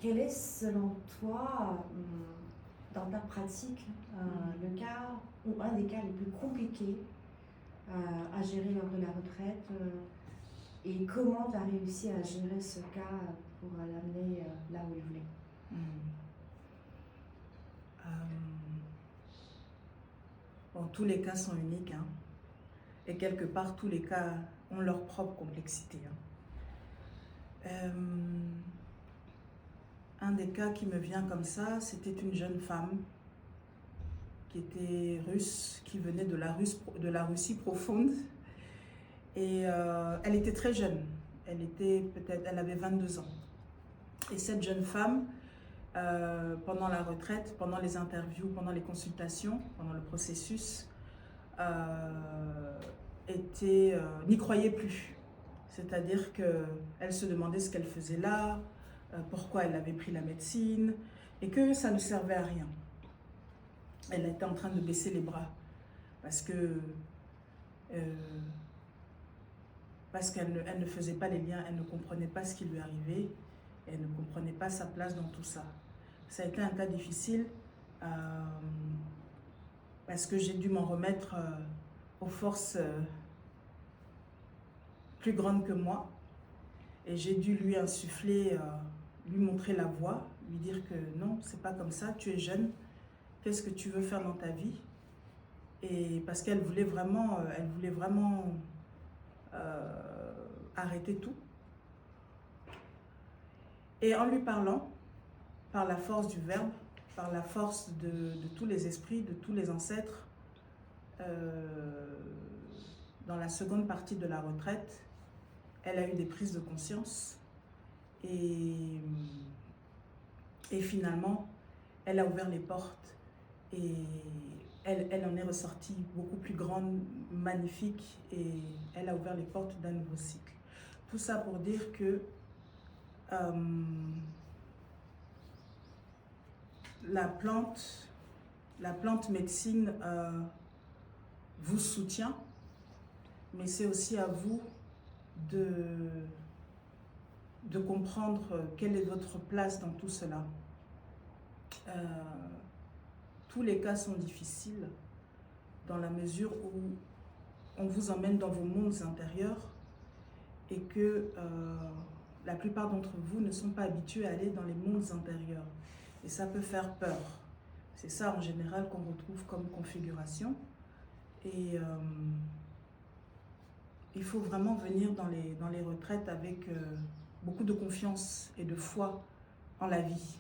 quel est selon toi, dans ta pratique, le cas ou un des cas les plus compliqués à gérer lors de la retraite et comment tu as réussi à gérer ce cas pour l'amener là où il voulait? Bon, tous les cas sont uniques, hein, et quelque part tous les cas ont leur propre complexité. Un des cas qui me vient comme ça, c'était une jeune femme qui était russe, qui venait de la Russie profonde. Et elle était très jeune, elle avait 22 ans. Et cette jeune femme, pendant la retraite, pendant les interviews, pendant les consultations, pendant le processus, n'y croyait plus. C'est-à-dire qu'elle se demandait ce qu'elle faisait là, pourquoi elle avait pris la médecine, et que ça ne servait à rien. Elle était en train de baisser les bras parce qu'elle ne faisait pas les liens, elle ne comprenait pas ce qui lui arrivait, elle ne comprenait pas sa place dans tout ça. Ça a été un cas difficile parce que j'ai dû m'en remettre aux forces plus grandes que moi, et j'ai dû lui insuffler, lui montrer la voie, lui dire que non, c'est pas comme ça, tu es jeune, qu'est-ce que tu veux faire dans ta vie? Et parce qu'elle voulait vraiment, arrêter tout. Et en lui parlant, par la force du verbe, par la force de tous les esprits, de tous les ancêtres, dans la seconde partie de la retraite, elle a eu des prises de conscience et finalement, elle a ouvert les portes et elle en est ressortie beaucoup plus grande, magnifique, et elle a ouvert les portes d'un nouveau cycle. Tout ça pour dire que la plante médecine vous soutient, mais c'est aussi à vous de comprendre quelle est votre place dans tout cela. Tous les cas sont difficiles dans la mesure où on vous emmène dans vos mondes intérieurs et que la plupart d'entre vous ne sont pas habitués à aller dans les mondes intérieurs. Et ça peut faire peur. C'est ça en général qu'on retrouve comme configuration. Et il faut vraiment venir dans les retraites avec beaucoup de confiance et de foi en la vie.